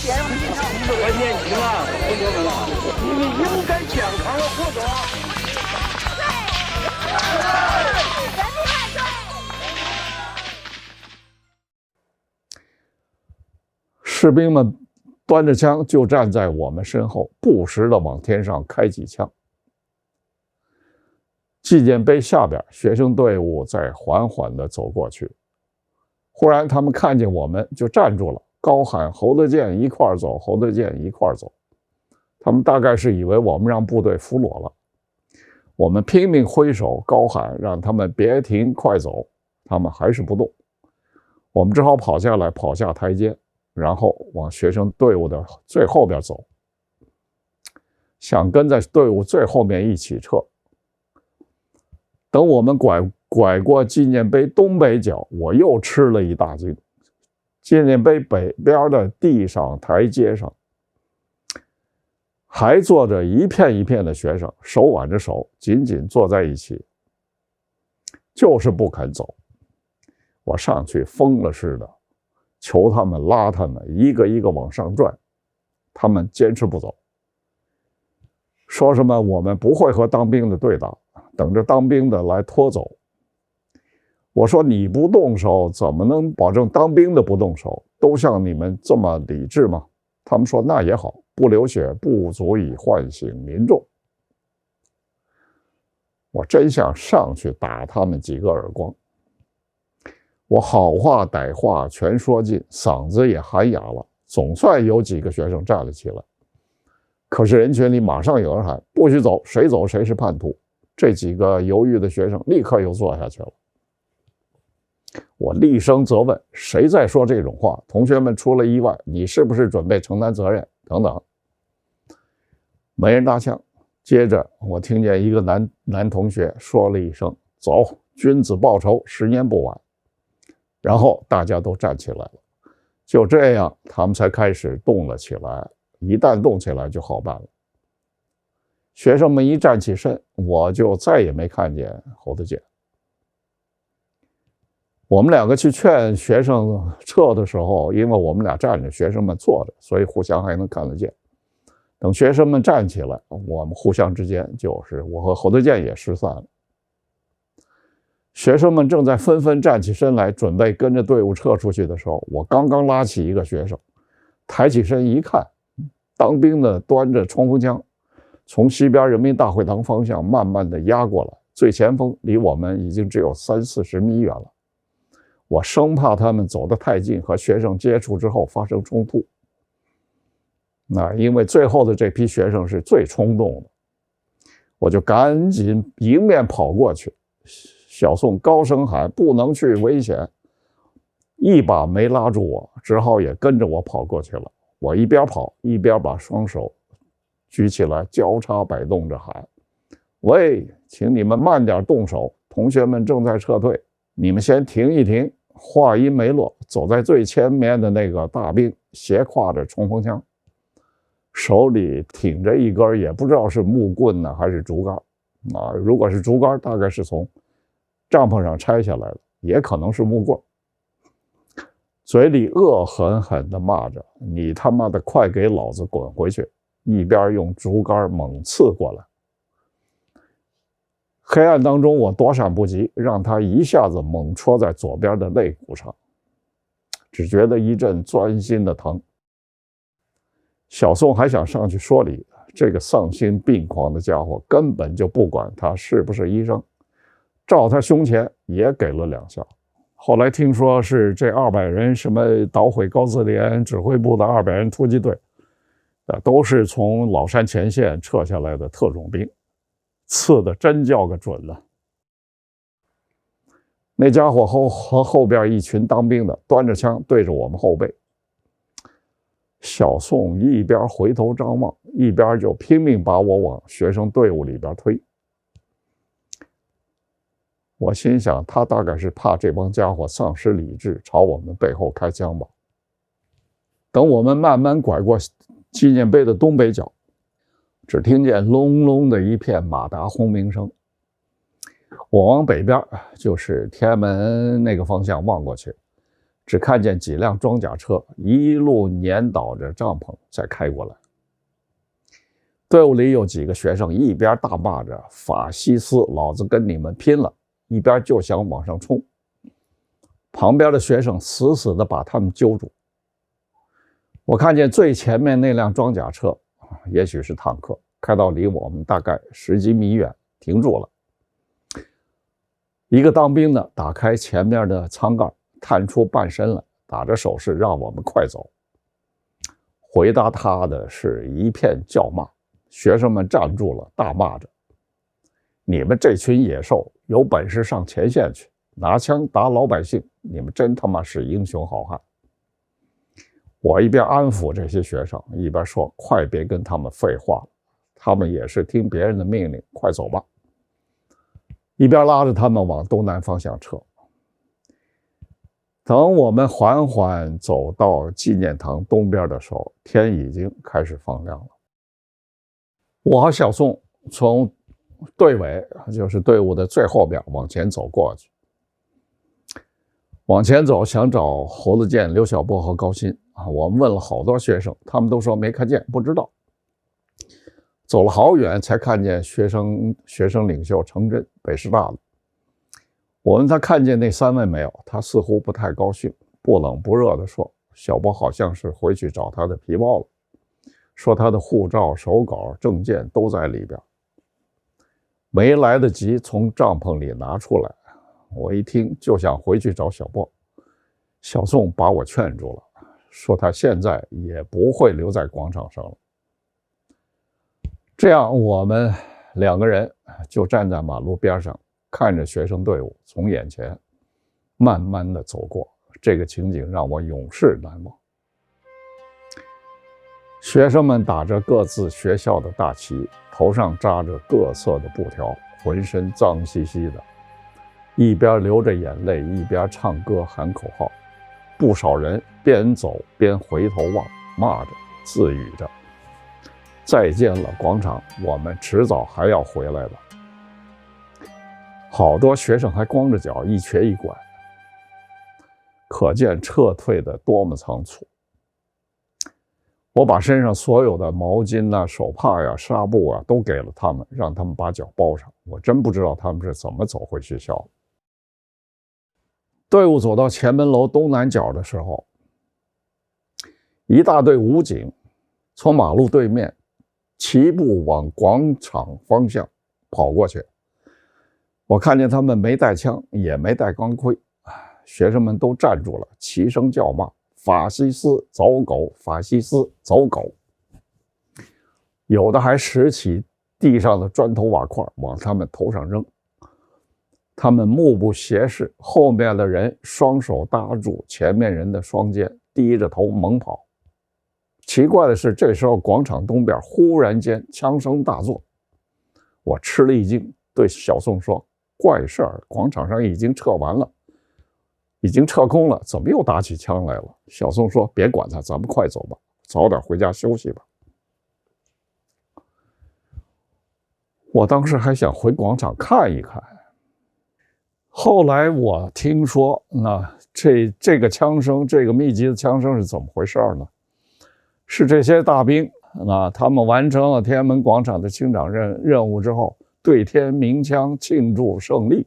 点上一上，5块钱一了，同学们啊，你们应该健康的活着。士兵们端着枪就站在我们身后，不时地往天上开几枪。纪念碑下边，学生队伍在缓缓地走过去。忽然，他们看见我们就站住了，高喊“侯德健一块走，侯德健一块走”。他们大概是以为我们让部队俘虏了。我们拼命挥手高喊，让他们别停，快走。他们还是不动。我们只好跑下来，跑下台阶，然后往学生队伍的最后边走，想跟在队伍最后面一起撤。等我们拐过纪念碑东北角，我又吃了一大惊。纪念碑北边的地上台阶上，还坐着一片一片的学生，手挽着手，紧紧坐在一起，就是不肯走。我上去疯了似的，求他们拉他们，一个一个往上拽，他们坚持不走，说什么我们不会和当兵的对打，等着当兵的来拖走。我说你不动手，怎么能保证当兵的不动手？都像你们这么理智吗？他们说那也好，不流血不足以唤醒民众。我真想上去打他们几个耳光。我好话歹话全说尽，嗓子也喊哑了，总算有几个学生站了起来。可是人群里马上有人喊不许走，谁走谁是叛徒。这几个犹豫的学生立刻又坐下去了。我厉声责问，谁在说这种话？同学们出了意外，你是不是准备承担责任？等等。没人搭腔。接着我听见一个男同学说了一声走，君子报仇，10年不晚。然后大家都站起来了。就这样他们才开始动了起来，一旦动起来就好办了。学生们一站起身，我就再也没看见侯德健。我们两个去劝学生撤的时候，因为我们俩站着，学生们坐着，所以互相还能看得见。等学生们站起来，我们互相之间就是我和侯德健也失散了。学生们正在纷纷站起身来，准备跟着队伍撤出去的时候，我刚刚拉起一个学生，抬起身一看，当兵的端着冲锋枪，从西边人民大会堂方向慢慢的压过来，最前锋离我们已经只有30-40米远了。我生怕他们走得太近，和学生接触之后发生冲突。因为最后的这批学生是最冲动的，我就赶紧迎面跑过去。小宋高声喊不能去，危险，一把没拉住我，只好也跟着我跑过去了。我一边跑一边把双手举起来，交叉摆动着喊，喂，请你们慢点动手，同学们正在撤退，你们先停一停。话音没落，走在最前面的那个大兵斜挎着冲锋枪，手里挺着一根也不知道是木棍呢还是竹竿如果是竹竿，大概是从帐篷上拆下来的，也可能是木棍，嘴里恶狠狠地骂着你他妈的快给老子滚回去，一边用竹竿猛刺过来。黑暗当中我躲闪不及，让他一下子猛戳在左边的肋骨上，只觉得一阵钻心的疼。小宋还想上去说理，这个丧心病狂的家伙根本就不管他是不是医生，照他胸前也给了2下。后来听说是这200人什么捣毁高自联指挥部的200人突击队，都是从老山前线撤下来的特种兵，刺的真叫个准了。那家伙和后边一群当兵的端着枪对着我们后背。小宋一边回头张望，一边就拼命把我往学生队伍里边推。我心想，他大概是怕这帮家伙丧失理智，朝我们背后开枪吧。等我们慢慢拐过纪念碑的东北角，只听见隆隆的一片马达轰鸣声。我往北边，就是天安门那个方向望过去，只看见几辆装甲车一路碾倒着帐篷再开过来。队伍里有几个学生一边大骂着法西斯，老子跟你们拼了，一边就想往上冲。旁边的学生死死地把他们揪住。我看见最前面那辆装甲车，也许是坦克，开到离我们大概10几米远，停住了。一个当兵的打开前面的舱盖，探出半身来，打着手势让我们快走。回答他的是一片叫骂，学生们站住了，大骂着：“你们这群野兽，有本事上前线去，拿枪打老百姓，你们真他妈是英雄好汉！”我一边安抚这些学生，一边说：“快别跟他们废话了，他们也是听别人的命令，快走吧。”一边拉着他们往东南方向撤。等我们缓缓走到纪念堂东边的时候，天已经开始放亮了。我和小宋从队尾，就是队伍的最后边往前走过去。往前走，想找侯子健、刘晓波和高鑫啊，我们问了好多学生，他们都说没看见，不知道。走了好远才看见学生领袖程真，北师大的。我问他看见那3位没有，他似乎不太高兴，不冷不热地说：“小波好像是回去找他的皮包了，说他的护照、手稿、证件都在里边。”没来得及从帐篷里拿出来，我一听就想回去找小波。小宋把我劝住了，说他现在也不会留在广场上了。这样我们2个人就站在马路边上，看着学生队伍从眼前慢慢地走过，这个情景让我永世难忘。学生们打着各自学校的大旗，头上扎着各色的布条，浑身脏兮兮的，一边流着眼泪，一边唱歌喊口号。不少人边走边回头望，骂着自语着：“再见了广场，我们迟早还要回来的。”好多学生还光着脚，一瘸一拐，可见撤退的多么仓促。我把身上所有的毛巾啊、手帕呀、纱布啊都给了他们，让他们把脚包上。我真不知道他们是怎么走回学校的。队伍走到前门楼东南角的时候，一大队武警从马路对面齐步往广场方向跑过去。我看见他们没带枪，也没带钢盔，学生们都站住了，齐声叫骂：“法西斯走狗，法西斯走狗！”有的还拾起地上的砖头瓦块往他们头上扔。他们目不斜视，后面的人双手搭住前面人的双肩，低着头猛跑。奇怪的是，这时候广场东边忽然间枪声大作，我吃了一惊，对小宋说：“怪事儿，广场上已经撤完了，已经撤空了，怎么又打起枪来了？”小宋说：“别管他，咱们快走吧，早点回家休息吧。”我当时还想回广场看一看。后来我听说，这个枪声，这个密集的枪声是怎么回事呢？是这些大兵他们完成了天安门广场的清场任务之后，对天鸣枪庆祝胜利。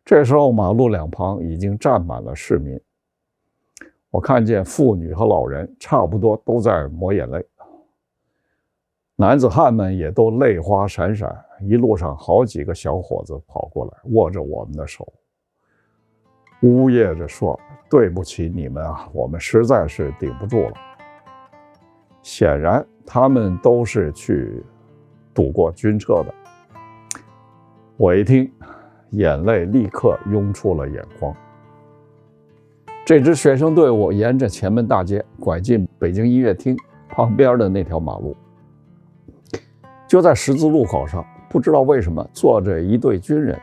这时候马路两旁已经站满了市民，我看见妇女和老人差不多都在抹眼泪，男子汉们也都泪花闪闪，一路上好几个小伙子跑过来，握着我们的手，呜咽着说：“对不起你们啊，我们实在是顶不住了。”显然他们都是去堵过军车的。我一听，眼泪立刻涌出了眼眶。这支学生队伍沿着前门大街拐进北京音乐厅旁边的那条马路，就在十字路口上，不知道为什么坐着一队军人，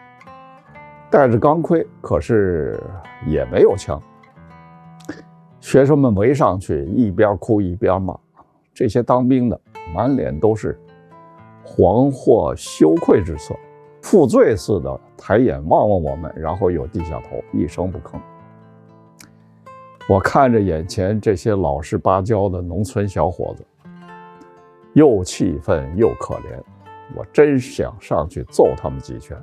带着钢盔，可是也没有枪。学生们围上去，一边哭一边骂。这些当兵的满脸都是惶惑羞愧之色，负罪似的抬眼望望我们，然后又低下头，一声不吭。我看着眼前这些老实巴交的农村小伙子，又气愤又可怜，我真想上去揍他们几拳。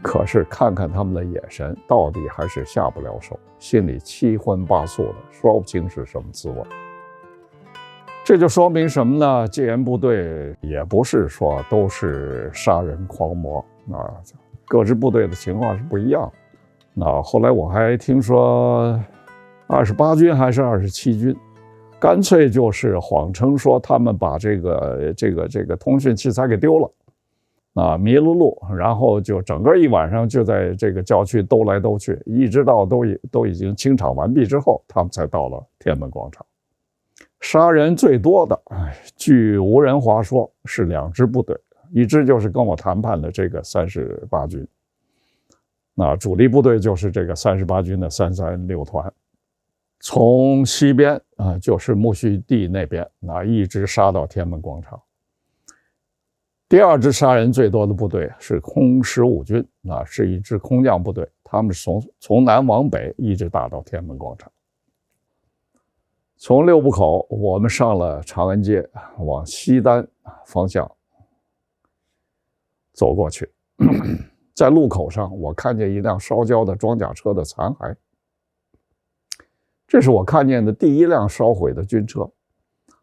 可是看看他们的眼神，到底还是下不了手，心里七荤八素的，说不清是什么滋味。这就说明什么呢？戒严部队也不是说都是杀人狂魔啊，各支部队的情况是不一样。那后来我还听说28军还是27军，干脆就是谎称说他们把这个通讯器材给丢了，迷了路，然后就整个一晚上就在这个郊区兜来兜去，一直到都已经清场完毕之后，他们才到了天安门广场。杀人最多的，据吴仁华说是2支部队，一支就是跟我谈判的这个38军，那主力部队就是这个38军的336团，从西边就是木樨地那边一直杀到天安门广场。第2支杀人最多的部队是空15军，是一支空降部队，他们是从南往北一直打到天安门广场。从六部口我们上了长安街，往西单方向走过去。在路口上我看见一辆烧焦的装甲车的残骸，这是我看见的第一辆烧毁的军车。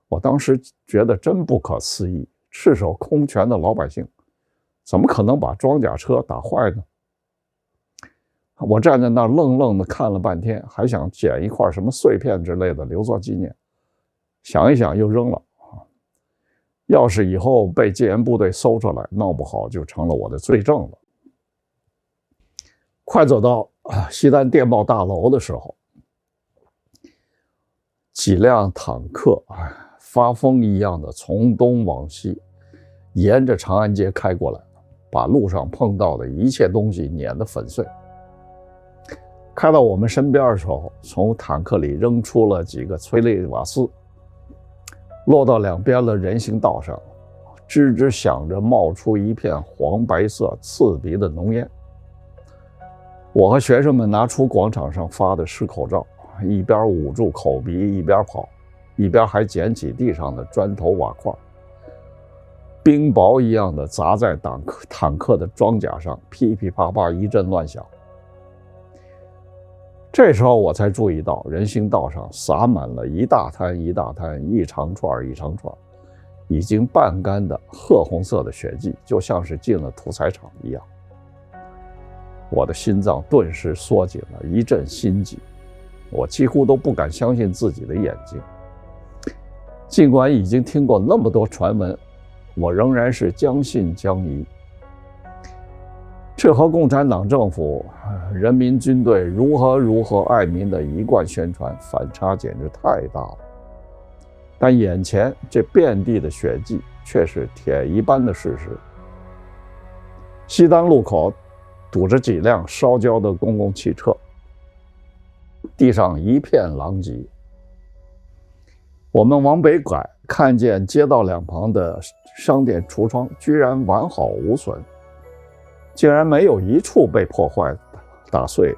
我当时觉得真不可思议，赤手空拳的老百姓怎么可能把装甲车打坏呢？我站在那儿愣愣的看了半天，还想捡一块什么碎片之类的留作纪念，想一想又扔了。要是以后被戒严部队搜出来，闹不好就成了我的罪证了。快走到西单电报大楼的时候，几辆坦克发疯一样的从东往西沿着长安街开过来，把路上碰到的一切东西碾得粉碎。开到我们身边的时候，从坦克里扔出了几个催泪瓦斯，落到两边的人行道上，吱吱响着冒出一片黄白色刺鼻的浓烟。我和学生们拿出广场上发的湿口罩，一边捂住口鼻一边跑，一边还捡起地上的砖头瓦块，冰雹一样的砸在坦克的装甲上，噼噼啪啪一阵乱响。这时候我才注意到人行道上洒满了一大滩一大滩、一长串一长串已经半干的褐红色的血迹，就像是进了屠宰场一样。我的心脏顿时缩紧了，一阵心悸，我几乎都不敢相信自己的眼睛。尽管已经听过那么多传闻，我仍然是将信将疑。这和共产党政府、人民军队如何爱民的一贯宣传反差简直太大了。但眼前这遍地的血迹却是铁一般的事实。西单路口堵着几辆烧焦的公共汽车，地上一片狼藉。我们往北拐，看见街道两旁的商店橱窗居然完好无损，竟然没有一处被破坏打碎，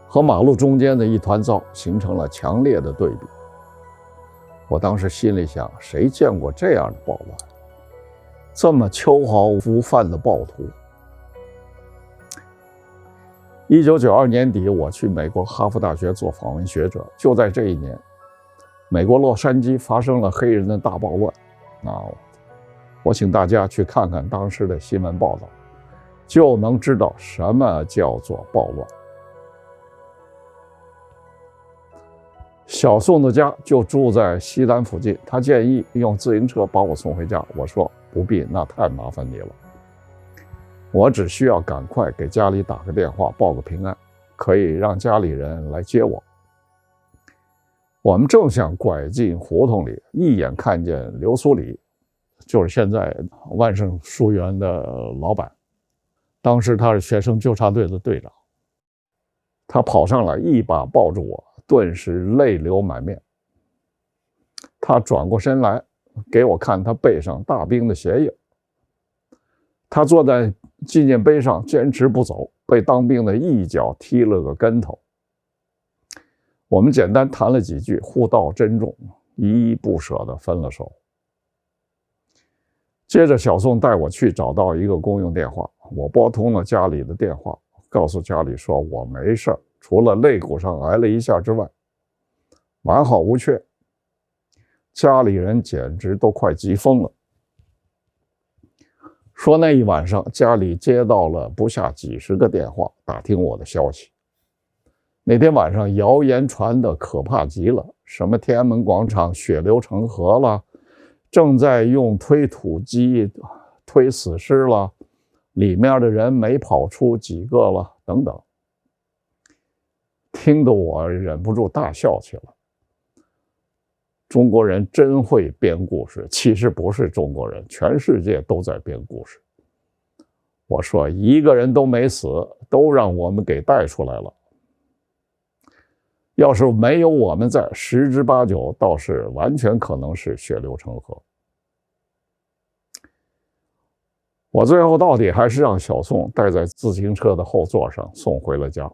和马路中间的一团糟形成了强烈的对比。我当时心里想，谁见过这样的暴乱，这么秋毫无犯的暴徒。1992年底，我去美国哈佛大学做访问学者，就在这一年，美国洛杉矶发生了黑人的大暴乱。我请大家去看看当时的新闻报道，就能知道什么叫做暴乱。小宋的家就住在西单附近，他建议用自行车把我送回家。我说不必，那太麻烦你了。我只需要赶快给家里打个电话报个平安，可以让家里人来接我。我们正想拐进胡同里，一眼看见刘苏里，就是现在万盛书园的老板，当时他是学生纠察队的队长。他跑上来一把抱住我，顿时泪流满面。他转过身来给我看他背上大兵的鞋印，他坐在纪念碑上坚持不走，被当兵的一脚踢了个跟头。我们简单谈了几句，互道珍重，依依不舍地分了手。接着小宋带我去找到一个公用电话，我拨通了家里的电话，告诉家里说我没事，除了肋骨上挨了一下之外，完好无缺。家里人简直都快急疯了，说那一晚上家里接到了不下几十个电话打听我的消息。那天晚上谣言传得可怕极了，什么天安门广场血流成河了，正在用推土机推死尸了，里面的人没跑出几个了，等等，听得我忍不住大笑起来。中国人真会编故事，其实不是中国人，全世界都在编故事。我说一个人都没死，都让我们给带出来了。要是没有我们在，10之8九倒是完全可能是血流成河。我最后到底还是让小宋带在自行车的后座上送回了家。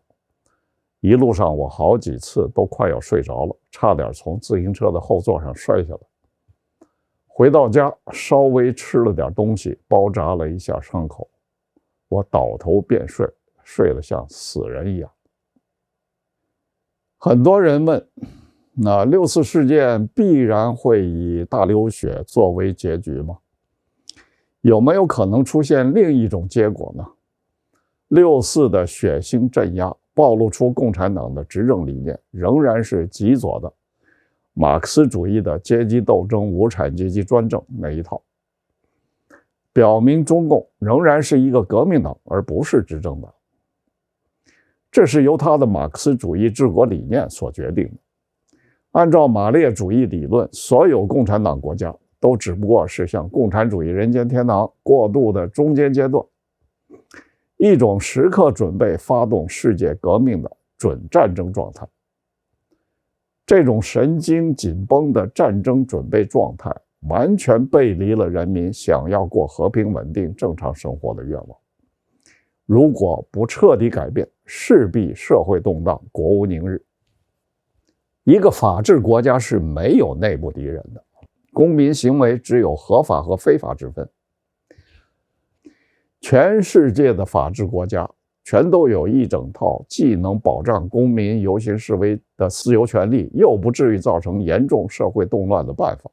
一路上我好几次都快要睡着了，差点从自行车的后座上摔下来。回到家稍微吃了点东西，包扎了一下伤口，我倒头便睡，睡得像死人一样。很多人问，那6次事件必然会以大流血作为结局吗？有没有可能出现另一种结果呢？6次的血腥镇压暴露出共产党的执政理念仍然是极左的马克思主义的阶级斗争、无产阶级专政那一套，表明中共仍然是一个革命党，而不是执政党。这是由他的马克思主义治国理念所决定的。按照马列主义理论，所有共产党国家都只不过是向共产主义人间天堂过渡的中间阶段，一种时刻准备发动世界革命的准战争状态。这种神经紧绷的战争准备状态完全背离了人民想要过和平稳定正常生活的愿望。如果不彻底改变，势必社会动荡，国无宁日。一个法治国家是没有内部敌人的，公民行为只有合法和非法之分。全世界的法治国家全都有一整套既能保障公民游行示威的自由权利，又不至于造成严重社会动乱的办法。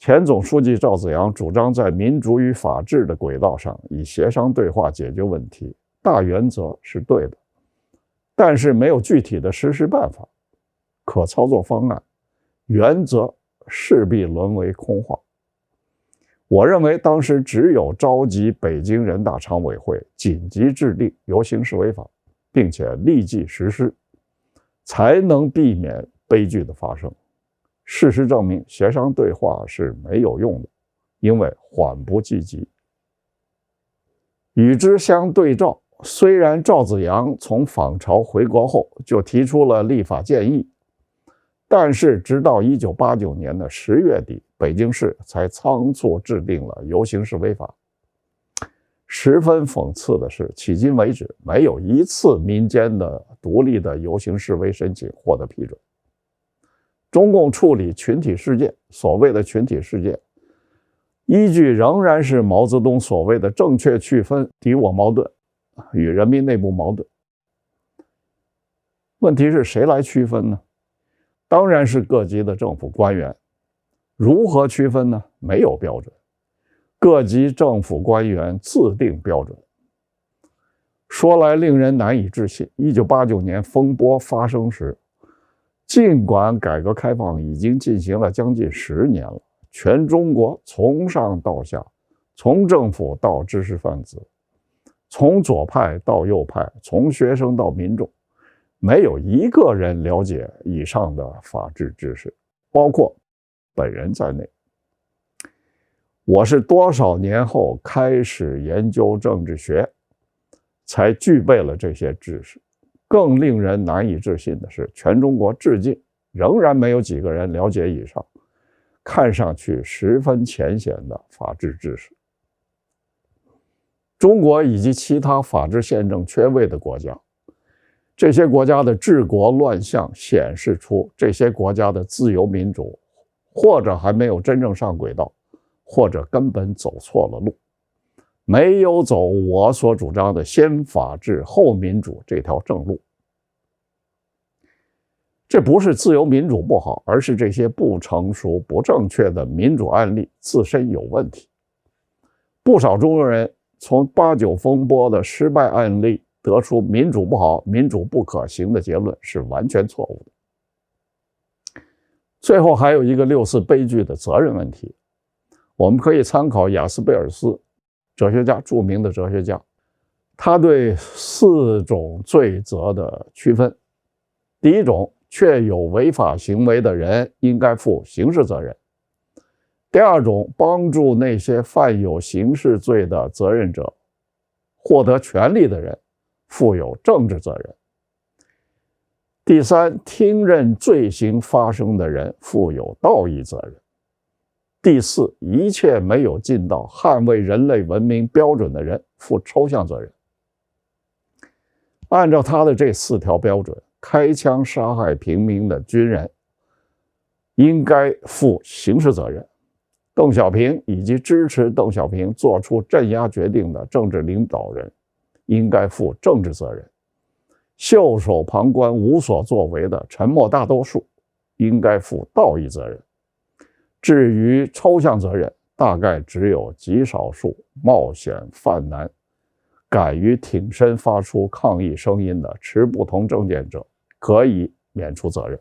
前总书记赵紫阳主张在民主与法治的轨道上以协商对话解决问题，大原则是对的，但是没有具体的实施办法、可操作方案，原则势必沦为空话。我认为当时只有召集北京人大常委会紧急制定游行示威法，并且立即实施，才能避免悲剧的发生。事实证明，协商对话是没有用的，因为缓不济急。与之相对照，虽然赵紫阳从访朝回国后就提出了立法建议，但是直到1989年的10月底，北京市才仓促制定了游行示威法。十分讽刺的是，迄今为止没有一次民间的独立的游行示威申请获得批准。中共处理群体事件，所谓的群体事件，依据仍然是毛泽东所谓的正确区分敌我矛盾与人民内部矛盾。问题是谁来区分呢？当然是各级的政府官员。如何区分呢？没有标准，各级政府官员自定标准。说来令人难以置信，1989年风波发生时，尽管改革开放已经进行了将近10年了，全中国从上到下，从政府到知识分子，从左派到右派，从学生到民众，没有一个人了解以上的法治知识，包括本人在内。我是多少年后开始研究政治学，才具备了这些知识。更令人难以置信的是，全中国至今仍然没有几个人了解以上看上去十分浅显的法治知识。中国以及其他法治宪政缺位的国家，这些国家的治国乱象显示出这些国家的自由民主或者还没有真正上轨道，或者根本走错了路，没有走我所主张的先法治后民主这条正路。这不是自由民主不好，而是这些不成熟、不正确的民主案例自身有问题。不少中国人从89风波的失败案例得出民主不好、民主不可行的结论是完全错误的。最后还有一个6·4悲剧的责任问题，我们可以参考雅斯贝尔斯哲学家，著名的哲学家，他对4种罪责的区分。第一种，确有违法行为的人应该负刑事责任；第二种，帮助那些犯有刑事罪的责任者获得权利的人负有政治责任；第三，听任罪行发生的人负有道义责任；第四，一切没有尽到捍卫人类文明标准的人负抽象责任。按照他的这4条标准，开枪杀害平民的军人应该负刑事责任，邓小平以及支持邓小平做出镇压决定的政治领导人应该负政治责任，袖手旁观无所作为的沉默大多数应该负道义责任。至于抽象责任，大概只有极少数冒险犯难、敢于挺身发出抗议声音的持不同政见者可以免除责任。